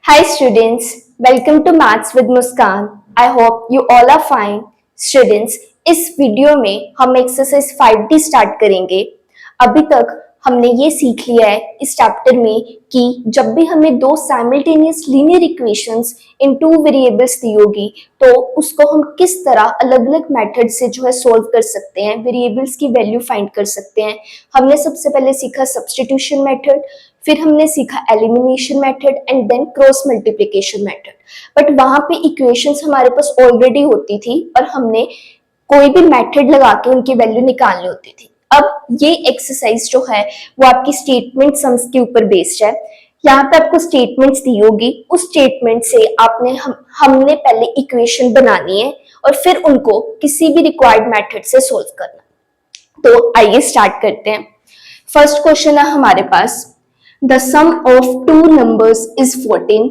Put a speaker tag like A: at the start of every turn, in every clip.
A: Hi students, welcome to Maths with Muskan. I hope you all are fine. Students, इस video में हम exercise 5D start करेंगे। अभी तक हमने ये सीख लिया है इस चैप्टर में कि जब भी हमें दो simultaneous linear equations in two variables दी होगी तो उसको हम किस तरह अलग अलग मेथड से जो है सोल्व कर सकते हैं, वेरिएबल्स की वैल्यू फाइंड कर सकते हैं। हमने सबसे पहले सीखा सब्स्टिट्यूशन मेथड, फिर हमने सीखा elimination method and then cross multiplication method. But वहां पे इक्वेशंस हमारे पास ऑलरेडी होती थी और हमने कोई भी मेथड लगा के उनकी वैल्यू निकालनी होती थी। अब ये एक्सरसाइज जो है वो आपकी स्टेटमेंट सम्स के ऊपर बेस्ड है। यहाँ पे आपको स्टेटमेंट्स दी होगी, उस स्टेटमेंट से हमने पहले इक्वेशन बनानी है और फिर उनको किसी भी रिक्वायर्ड मेथड से सोल्व करना। तो आइए स्टार्ट करते हैं। फर्स्ट क्वेश्चन है हमारे पास, the sum of two numbers is 14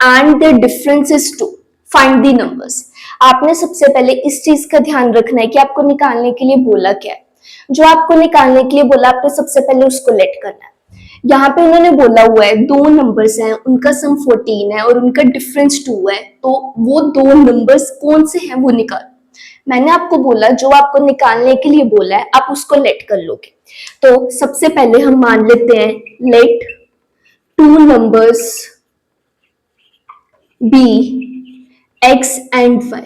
A: and the difference is 2. Find the numbers. आपने सबसे पहले इस चीज का ध्यान रखना है कि आपको निकालने के लिए बोला क्या है। जो आपको निकालने के लिए बोला आपने सबसे पहले उसको लेट करना है। यहाँ पे उन्होंने बोला हुआ है दो नंबर्स हैं, उनका सम 14 है और उनका डिफरेंस 2 है, तो वो दो नंबर्स कौन से हैं वो निकाल। मैंने आपको बोला जो आपको निकालने के लिए बोला है आप उसको लेट कर लोगे। तो सबसे पहले हम मान लेते हैं late two numbers b x and y।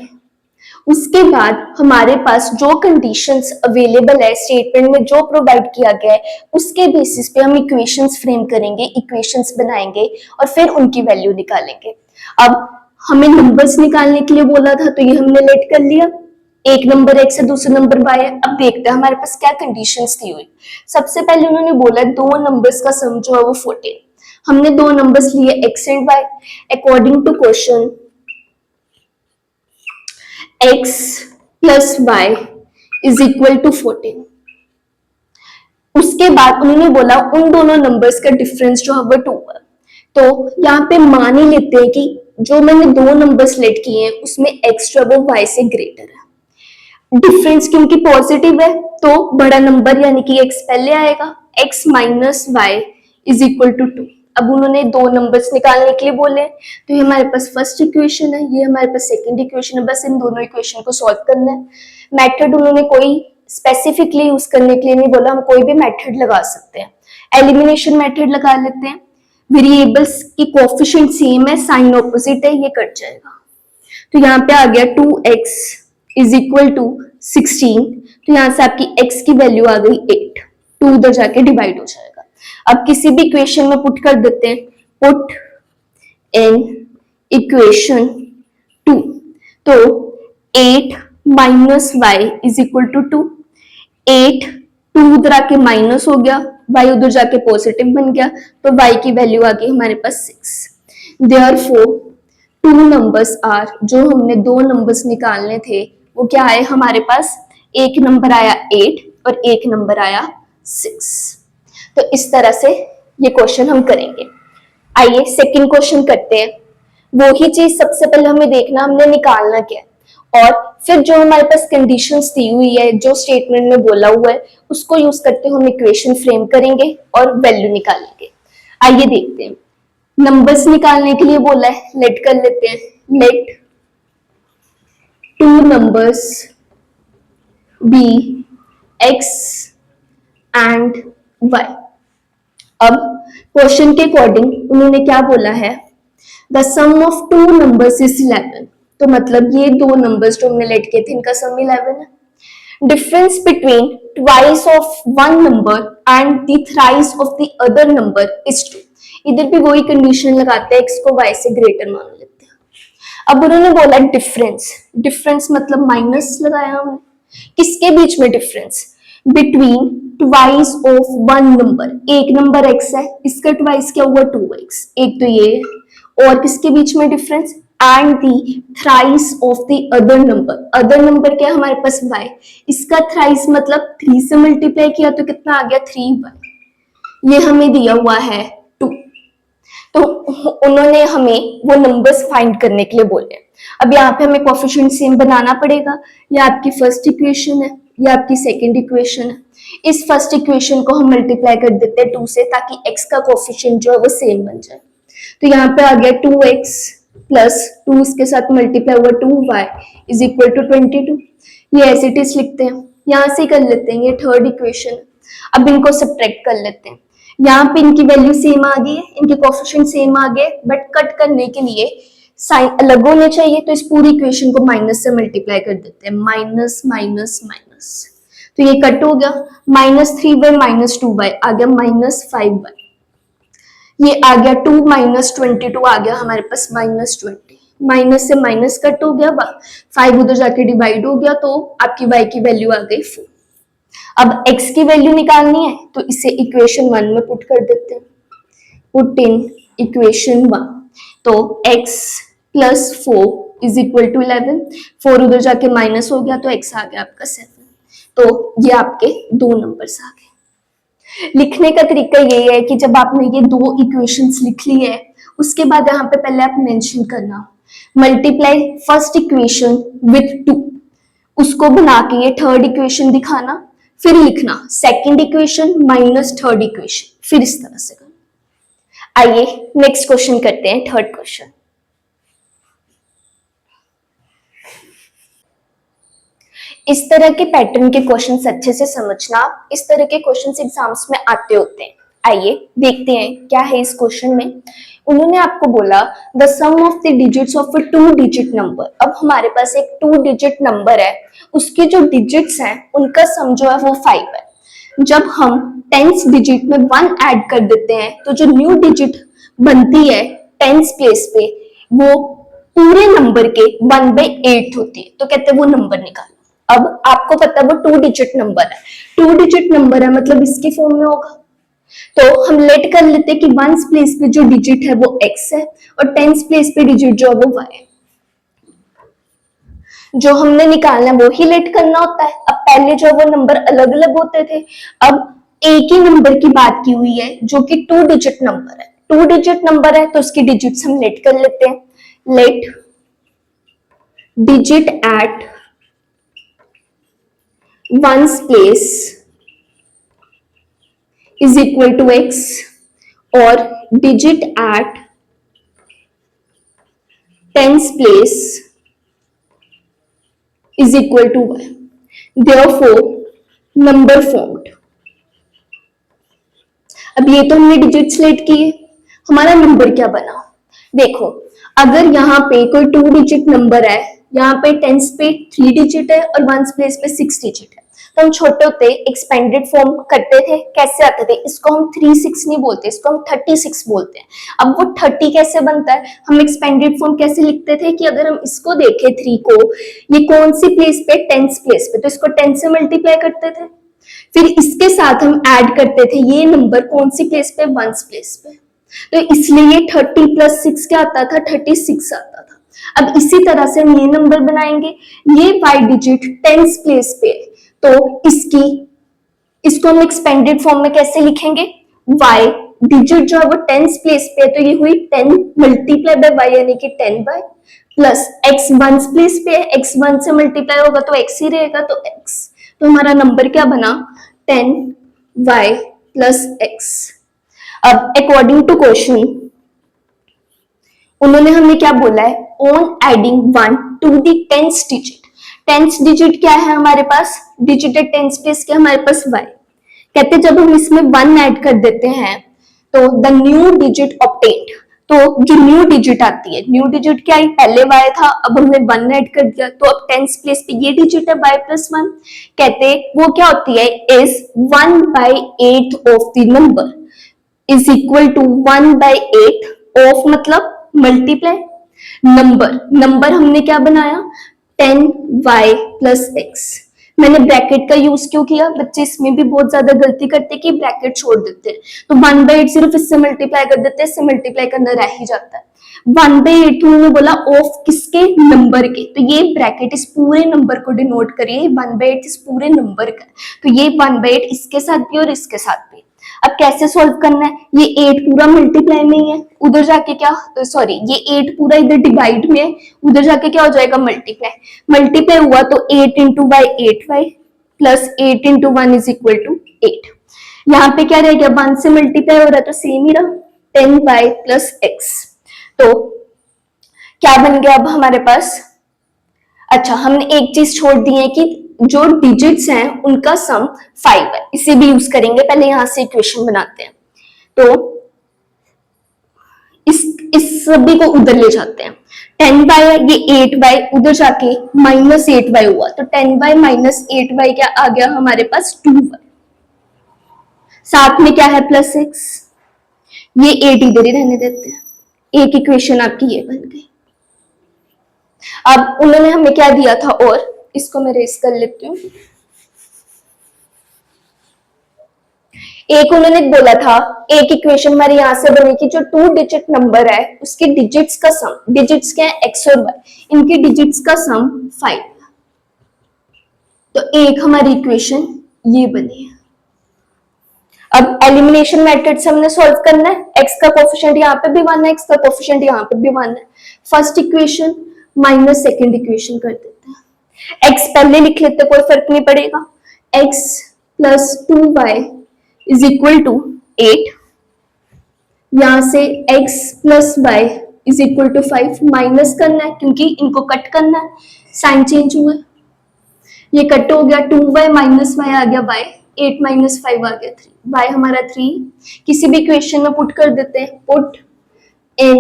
A: उसके बाद हमारे पास जो कंडीशंस अवेलेबल है स्टेटमेंट में जो प्रोवाइड किया गया है उसके बेसिस पे हम इक्वेशंस फ्रेम करेंगे, इक्वेशंस बनाएंगे और फिर उनकी वैल्यू निकालेंगे। अब हमें नंबर्स निकालने के लिए बोला था तो ये हमने लेट कर लिया, एक नंबर x है दूसरा नंबर y है। अब देखते हैं हमारे पास क्या कंडीशंस थी हुई। सबसे पहले उन्होंने बोला दो नंबर्स का सम जो है वो 14। हमने दो नंबर्स लिए x and y। According to question x plus y is equal to 14। उसके बाद उन्होंने बोला उन दोनों नंबर्स का डिफरेंस जो है वो 2 है। तो यहाँ पे मान ही लेते हैं कि जो मैंने दो नंबर्स लेट किए हैं उसमें x जो है वो y से ग्रेटर है। डिफरेंस क्योंकि पॉजिटिव है तो बड़ा नंबर यानी कि x पहले आएगा, x minus y is equal to 2। अब उन्होंने दो नंबर्स निकालने के लिए बोले तो ये हमारे पास फर्स्ट इक्वेशन है, ये हमारे पास सेकंड इक्वेशन है। बस इन दोनों इक्वेशन को सॉल्व करना है। मेथड उन्होंने कोई स्पेसिफिकली यूज करने के लिए नहीं बोला, हम कोई भी मेथड लगा सकते हैं। एलिमिनेशन मेथड लगा लेते हैं, वेरिएबल्स की कोएफिशिएंट सेम है, साइन ऑपोजिट है, ये कट जाएगा। तो यहाँ पे आ गया 2x इज इक्वल टू 16। तो यहाँ से आपकी x की वैल्यू आ गई 8, 2 उधर जाके डिवाइड हो जाएगा। अब किसी भी इक्वेशन में पुट कर देते हैं, पुट इन इक्वेशन 2। तो 8 minus y is equal to 2। 8 2 उधर आके माइनस हो गया, y उधर जाके पॉजिटिव बन गया, तो y की वैल्यू आ गई हमारे पास 6। देयरफॉर टू नंबर्स आर, जो हमने दो नंबर्स निकालने थे वो क्या आए हमारे पास, एक नंबर आया 8 और एक नंबर आया 6। तो इस तरह से ये क्वेश्चन हम करेंगे। आइए सेकंड क्वेश्चन करते हैं। वो ही चीज सबसे पहले हमें देखना हमने निकालना क्या है और फिर जो हमारे पास कंडीशंस दी हुई है जो स्टेटमेंट में बोला हुआ है उसको यूज करते हम इक्वेशन फ्रेम करेंगे और वैल्यू निकालेंगे। आइए देखते हैं। नंबर्स निकालने के लिए बोला है, लेट कर लेते हैं, let two numbers be x and y। अब क्वेश्चन के अकॉर्डिंग उन्होंने क्या बोला है, the sum of two numbers is 11। तो मतलब ये दो नंबर्स जो हमने लेट किए थे इनका सम 11 है। Difference between twice of one number and the thrice of the other number is 2। इधर भी वही कंडीशन लगाते हैं, x को y से ग्रेटर मान लेते हैं। अब उन्होंने बोला डिफरेंस, डिफरेंस मतलब माइनस लगाया हमने, किसके बीच में difference, between twice of one number. एक नंबर x है, इसका ट्वाइस क्या हुआ 2x, एक तो ये, और किसके बीच में difference, and the thrice of the other number. Other number क्या है हमारे पास y, इसका थ्राइस मतलब 3 से मल्टीप्लाई किया तो कितना आ गया 3y। ये हमें दिया हुआ है 2। तो उन्होंने हमें वो नंबर्स फाइंड करने के लिए बोले। अब यहाँ पे हमें कोएफिशिएंट सेम बनाना पड़ेगा। ये आपकी फर्स्ट इक्वेशन है, ये आपकी सेकंड इक्वेशन है। इस फर्स्ट इक्वेशन को हम मल्टीप्लाई कर देते हैं 2 से ताकि x का कोएफिशिएंट जो है वो सेम बन जाए। तो यहाँ पे आ गया 2x प्लस 2 इसके साथ मल्टीप्लाई हुआ 2y इज इक्वल टू 22। ये एज इट इज लिखते हैं, यहाँ से कर लेते हैं, ये थर्ड इक्वेशन। अब इनको सब्ट्रैक्ट कर लेते हैं। यहाँ पे इनकी वैल्यू सेम आ गई है, इनके कोफिशिएंट सेम आ गए, बट कट करने के लिए साइन अलग होने चाहिए, तो इस पूरी इक्वेशन को माइनस से मल्टीप्लाई कर देते हैं, माइनस माइनस माइनस, तो ये कट हो गया, -3y माइनस 2y आ गया -5y, ये आ गया 2 माइनस 22 आ गया हमारे पास -20, माइनस से माइनस कट हो गया, 5 उधर जाके डिवाइड हो गया, तो आपकी y की वैल्यू आ गई 4। अब x की वैल्यू निकालनी है, तो इसे इक्वेशन 1 में पुट कर देते हैं, पुट इन इक्वेशन 1, तो x plus 4 is equal to 11, 4 उधर जाके माइनस हो गया, तो x आ गया आपका 7। तो ये आपके दो नंबर्स आ गए। लिखने का तरीका ये है कि जब आपने ये दो इक्वेशंस लिख ली है, उसके बाद यहाँ पे पहले आप मेंशन करना, मल्टीप्लाई फर्स्ट इक्वेशन विथ 2, उसको बना के ये थर्ड इक्वेशन दिखाना, फिर लिखना second equation minus third equation, फिर इस तरह से करना। आइए नेक्स्ट क्वेश्चन करते हैं, थर्ड क्वेश्चन। इस तरह के पैटर्न के क्वेश्चंस अच्छे से समझना, इस तरह के क्वेश्चंस एग्जाम्स में आते होते हैं। आइए देखते हैं क्या है इस क्वेश्चन में। उन्होंने आपको बोला the sum of the digits of a 2 digit number. अब हमारे पास एक 2 डिजिट नंबर है, उसके जो डिजिट्स हैं उनका सम जो है वो 5 है। जब हम 10th डिजिट में 1 ऐड कर देते हैं, तो जो न्यू डिजिट बनती है 10th प्लेस पे, वो पूरे नंबर के 1/8 होती है, तो कहते हैं वो नंबर निकालो। अब आपको पता है वो 2 डिजिट नंबर है, 2 डिजिट नंबर है मतलब इसके फॉर्म में होगा, तो हम लेट कर लेते हैं कि 1th प्लेस पे जो डिजिट है वो x है और 10th प्लेस पे डिजिट जो है वो y है। जो हमने निकालना है वो ही लेट करना होता है। अब पहले जो वो नंबर अलग अलग होते थे, अब एक ही नंबर की बात की हुई है जो कि 2 डिजिट नंबर है। 2 डिजिट नंबर है तो उसकी डिजिट्स हम लेट कर लेते हैं, let digit at 1th place is equal to x और digit at 10th place is equal to y. Therefore, number formed. अब ये तो हमने डिजिट्स लेट किए, हमारा नंबर क्या बना? देखो, अगर यहाँ पे कोई 2 डिजिट नंबर है, यहाँ पे 10th पे 3 डिजिट है और 1th प्लेस पे 6 डिजिट है, तो हम छोटे होते एक्सपेंडेड फॉर्म करते थे, कैसे आते थे? इसको हम 36 नहीं बोलते, इसको हम 36 बोलते हैं। अब वो 30 कैसे बनता है? हम एक्सपेंडेड फॉर्म कैसे लिखते थे कि अगर हम इसको देखें 3 को, ये कौन सी प्लेस पे? 10th प्लेस पे, तो इसको 10 से मल्टीप्लाई करते थे, फिर इसके साथ हम ऐड करते थे ये नंबर कौन सी प्लेस पे? 1th प्लेस पे, तो इसलिए ये 30 प्लस 6 क्या आता था? 36 आता था। अब इसी तरह से हम ये नंबर बनाएंगे, ये y डिजिट 10th प्लेस पे, तो इसको हम एक्सपेंडेड फॉर्म में कैसे लिखेंगे? y डिजिट जो है वो 10th प्लेस पे है, तो ये हुई 10 मल्टीप्लाई बाय y यानी कि 10y plus x 1th place पे है, x 1 से मल्टीप्लाई होगा तो x ही रहेगा, तो x, तो हमारा नंबर क्या बना? 10y plus x। अब अकॉर्डिंग टू क्वेश्चन उन्होंने हमें क्या बोला है? On adding 1 to the 10th digit. 10th digit क्या है हमारे पास? डिजिट 10th प्लेस के हमारे पास y। कहते जब हम इसमें 1 ऐड कर देते हैं तो द न्यू डिजिट ऑब्टेन्ड, तो जो न्यू डिजिट आती है, न्यू डिजिट क्या है? पहले y था, अब हमने 1 ऐड कर दिया, तो अब 10th प्लेस पे ये डिजिट है y प्लस 1। कहते वो क्या होती है? Is 1/8 of the number is equal to 1/8 of मतलब मल्टीप्लाई नंबर हमने क्या बनाया? 10y plus x। मैंने ब्रैकेट का यूज क्यों किया? बच्चे इसमें भी बहुत ज्यादा गलती करते हैं कि ब्रैकेट छोड़ देते हैं, तो 1/8 सिर्फ इससे मल्टीप्लाई कर देते हैं, इससे मल्टीप्लाई करना रह ही जाता है। 1/8 उन्होंने बोला ऑफ किसके? नंबर के, तो ये ब्रैकेट इस पूरे नंबर को डिनोट करिए, 1/8 इस पूरे नंबर का, तो ये 1/8 इसके साथ भी और इसके साथ भी। अब कैसे सॉल्व करना है? ये 8 पूरा मल्टीप्लाई में ही है, उधर जाके क्या, सॉरी ये 8 पूरा इधर डिवाइड में है, उधर जाके क्या हो जाएगा? मल्टीप्लाई हुआ तो 8 into by 8y plus 8 into 1 is equal to 8। यहाँ पे क्या रह गया? 1 से मल्टीप्लाई हो रहा है तो सेम ही रहा, 10y प्लस एक्स। तो क्या बन गया अब हमारे पास? अच्छा, हमने एक चीज छोड़ दी है कि जो डिजिट्स हैं उनका सम 5 है, इसे भी यूज करेंगे। पहले यहां से इक्वेशन बनाते हैं। तो इस सभी को उधर ले जाते हैं। 10y है, ये 8y उधर जाके -8y हुआ, तो 10y -8y क्या आ गया हमारे पास? 2y। साथ में क्या है? Plus x। ये 8 इधर ही रहने देते हैं। एक इक्वेशन आपकी ये बन गई। अब उन्होंने हमें क्या दिया था, और इसको मैं रेस कर लेती हूँ। एक उन्होंने बोला था, एक इक्वेशन हमारी यहां से बनी कि जो 2 डिजिट नंबर है उसके डिजिट्स का सम, डिजिट्स क्या है? एक्स और वाई, इनके डिजिट्स का सम 5। तो एक हमारी इक्वेशन ये बनी है। अब एलिमिनेशन मेथड से हमने सॉल्व करना है। एक्स का कोफिशिएंट यहाँ पे भी मानना है, एक्स का कोफिशिएंट यहाँ पे भी मानना है। First equation minus second equation कर देते हैं। एक्स पहले लिख लेते, कोई फर्क नहीं पड़ेगा। X plus 2y is equal to 8। यहां से x plus y is equal to 5 minus करना है क्योंकि इनको कट करना है, साइन चेंज हुआ, ये कट हो गया। 2y माइनस वाई आ गया y, 8 माइनस 5 आ गया 3, y हमारा 3। किसी भी इक्वेशन में पुट कर देते हैं, पुट इन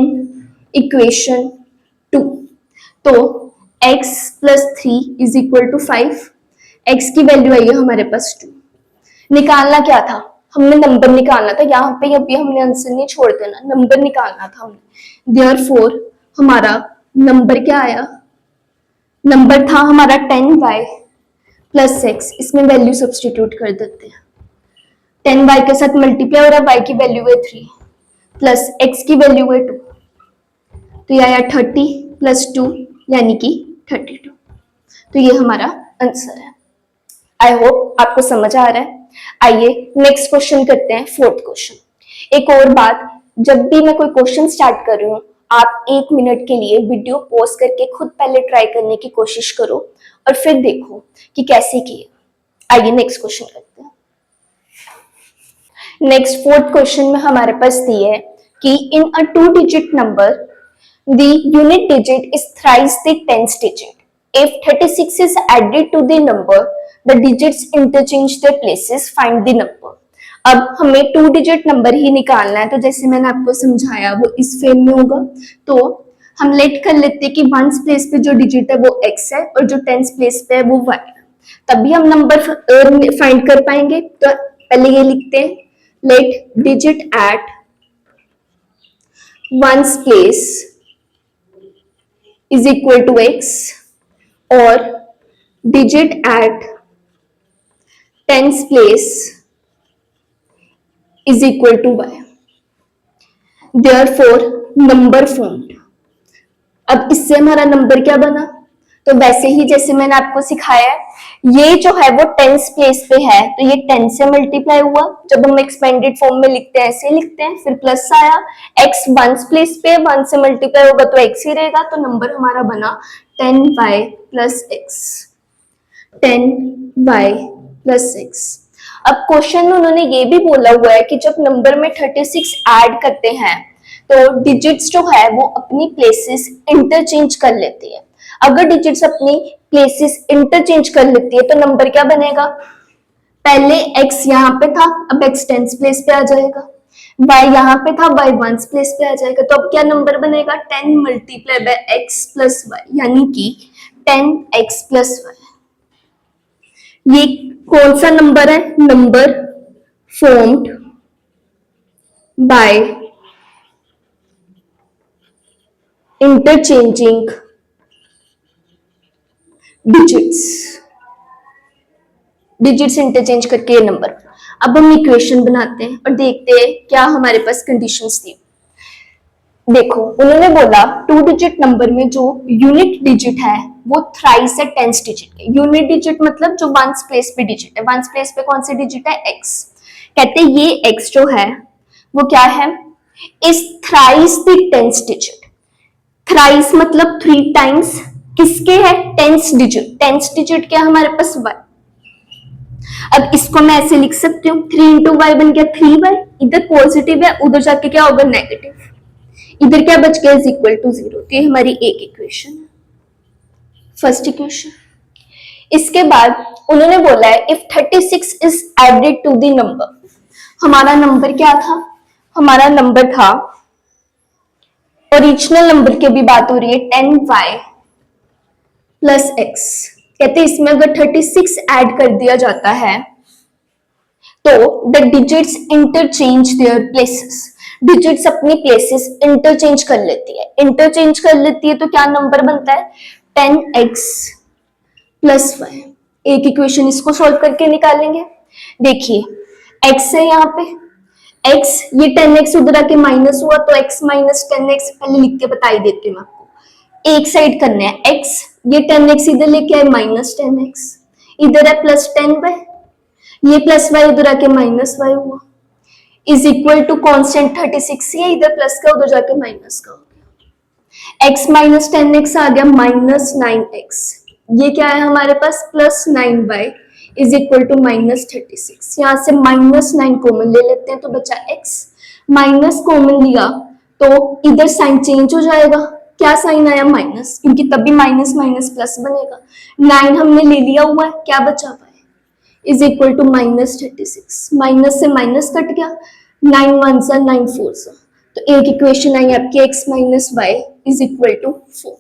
A: इक्वेशन 2। तो x plus 3 is equal to 5। x की वैल्यू आई है हमारे पास 2। निकालना क्या था? हमने नंबर निकालना था। यहाँ पे अभी हमने आंसर नहीं छोड़ देना, नंबर निकालना था हमने। देयरफॉर हमारा नंबर क्या आया? नंबर था हमारा 10y प्लस एक्स। इसमें वैल्यू सब्सटीट्यूट कर देते हैं। 10y के साथ मल्टीप्लाई हो रहा है, y की वैल्यू है 3 प्लस x की वैल्यू है 2, तो ये आया 30 प्लस 2 यानी कि 32। तो ये हमारा आंसर है। आई होप आपको समझ आ रहा है। आइए नेक्स्ट क्वेश्चन करते हैं, फोर्थ क्वेश्चन। एक और बात, जब भी मैं कोई क्वेश्चन स्टार्ट कर रही हूँ, आप 1 मिनट के लिए वीडियो पॉज करके खुद पहले ट्राई करने की कोशिश करो और फिर देखो कि कैसे किए। आइए नेक्स्ट क्वेश्चन करते हैं। नेक्स्ट फोर्थ क्वेश्चन में हमारे पास दी है कि इन अ 2 digit number the unit digit is thrice the tens digit. If 36 is added to the number, the digits interchange their places. Find the number. अब हमें 2 डिजिट नंबर ही निकालना है, तो जैसे मैंने आपको समझाया वो इस फॉर्म में होगा। तो हम लेट कर लेते हैं कि वंस प्लेस पे जो डिजिट है वो x है और जो टेंस प्लेस पे है वो y है, तभी हम नंबर फाइंड कर पाएंगे। तो पहले ये लिखते हैं, let digit at one's place is equal to x और digit at tens place is equal to y. Therefore number formed. अब इससे हमारा नंबर क्या बना? तो वैसे ही जैसे मैंने आपको सिखाया है, ये जो है वो टेंस प्लेस पे है, तो ये 10 से मल्टीप्लाई हुआ। जब हम एक्सपेंडेड फॉर्म में लिखते हैं ऐसे लिखते हैं, फिर प्लस आया। x वंस प्लेस पे 1 से मल्टीप्लाई होगा तो x ही रहेगा, तो नंबर हमारा बना 10y plus x। 10y plus x। अब क्वेश्चन में उन्होंने ये भी बोला हुआ है कि जब नंबर में 36 ऐड करते हैं तो डिजिट्स जो है वो अपनी प्लेसेस इंटरचेंज कर लेती है। अगर डिजिट्स अपनी प्लेसेस इंटरचेंज कर लेती है तो नंबर क्या बनेगा? पहले x यहाँ पे था, अब x टेंस प्लेस पे आ जाएगा। y यहाँ पे था, y वंस प्लेस पे आ जाएगा। तो अब क्या नंबर बनेगा? 10 multiply by x plus y, यानी कि 10x प्लस y। ये कौन सा नंबर है? Number formed by interchanging digits interchange करके ये नंबर। अब हम इक्वेशन बनाते हैं और देखते हैं क्या हमारे पास कंडीशंस थी। देखो उन्होंने बोला 2 डिजिट नंबर में जो यूनिट डिजिट है वो थ्राइस है टेंस डिजिट है। यूनिट डिजिट मतलब जो वंस प्लेस पे डिजिट है। वंस प्लेस पे कौन सी डिजिट है? x। कहते हैं ये x जो है वो क्या है? Is thrice the tens digit. Thrice मतलब 3 टाइम्स किसके है? Tens digit. टेंस डिजिट क्या हमारे पास? 1। अब इसको मैं ऐसे लिख सकती हूँ, 3 इंटू वाई बन गया 3y, इधर पॉजिटिव है उधर जाके क्या होगा नेगेटिव, इधर क्या बच गया इज इक्वल टू 0। तो ये हमारी एक इक्वेशन है, फर्स्ट इक्वेशन। इसके बाद उन्होंने बोला है if 36 is added to the number, हमारा नंबर क्या था, हमारा नंबर था, ओरिजिनल नंबर की भी बात हो रही है 10y प्लस x। कहते हैं इसमें अगर 36 ऐड कर दिया जाता है तो the digits interchange their places, digits अपनी प्लेसेस इंटरचेंज कर लेती है, इंटरचेंज कर लेती है तो क्या नंबर बनता है 10x प्लस y। एक इक्वेशन इसको सॉल्व करके निकालेंगे। देखिए x है यहाँ पे, x ये 10x उधर आके माइनस हुआ तो x माइनस 10x, पहले लिख के बता ही देती हूँ आपको, एक साइड करना है x, ये 10x इधर लेके आए माइनस 10x, इधर है प्लस 10y, ये प्लस y उधर आके माइनस y हुआ, इज इक्वल टू कांस्टेंट 36, ये इधर प्लस का उधर जाके माइनस का हो गया, x माइनस 10x आ गया माइनस 9x, ये क्या है हमारे पास plus 9y is equal to minus 36। यहाँ से माइनस 9 कॉमन ले लेते हैं तो बचा x, माइनस कॉमन लिया तो इधर साइन चेंज हो जाएगा, क्या साइन आया माइनस, क्योंकि तभी माइनस माइनस प्लस बनेगा, 9 हमने ले लिया हुआ है, क्या बचा पाए is equal to minus 36, minus से माइनस कट गया, 9 1 सा 9 4 सा, तो एक इक्वेशन आई आपकी x minus y is equal to 4।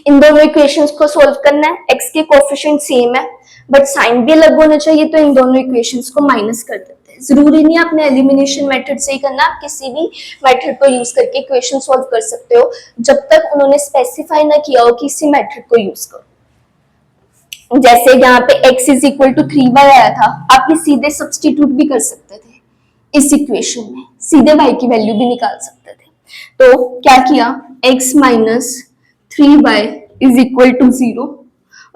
A: इन दोनों इक्वेशंस को सॉल्व करना है, x के कोएफिशिएंट सेम है बट साइन भी अलग होना चाहिए, तो इन दोनों इक्वेशंस को माइनस कर देते हैं। जरूरी नहीं आपने एलिमिनेशन मेथड से ही करना, आप किसी भी मेथड को यूज करके इक्वेशन सॉल्व कर सकते हो, जब तक उन्होंने स्पेसिफाई ना किया हो कि इसी मेथड को यूज करो। जैसे यहाँ पे x is equal to 3y आया था, आप ये सीधे सब्सटीट्यूट भी कर सकते थे इस इक्वेशन में, सीधे y की वैल्यू भी निकाल सकते थे। तो क्या किया, x minus 3y is equal to 0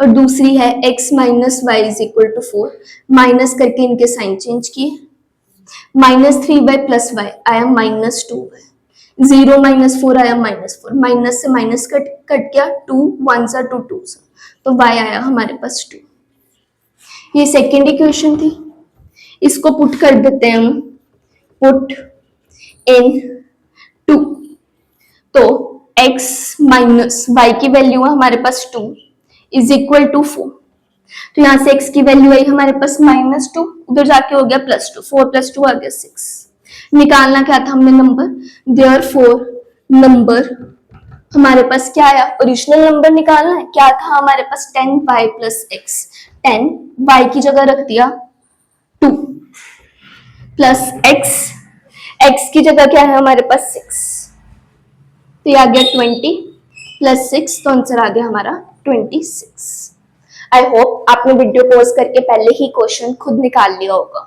A: और दूसरी है x minus y is equal to 4, minus करके इनके साइन चेंज किए, माइनस 3y प्लस वाई आया माइनस 2y, 0 माइनस 4 आया माइनस 4, माइनस से माइनस कट गया, 2 1 सा 2 2 सा, तो y आया हमारे पास 2। ये सेकेंड इक्वेशन थी, इसको पुट कर देते हैं हम, पुट इन 2, तो x माइनस वाई की वैल्यू है हमारे पास 2 इज इक्वल टू 4, तो यहां से x की वैल्यू आई हमारे पास माइनस 2, उधर जाके हो गया प्लस 2, 4 प्लस 2 आ गया 6। निकालना क्या था हमने नंबर, देयरफॉर नंबर हमारे पास क्या आया, ओरिजिनल नंबर निकालना है, क्या था हमारे पास 10y प्लस x, 10 y की जगह रख दिया 2 प्लस x की जगह क्या है हमारे पास 6, तो ये आ गया 20 प्लस 6, तो आंसर आ गया हमारा 26। आई होप आपने वीडियो पॉज करके पहले ही क्वेश्चन खुद निकाल लिया होगा।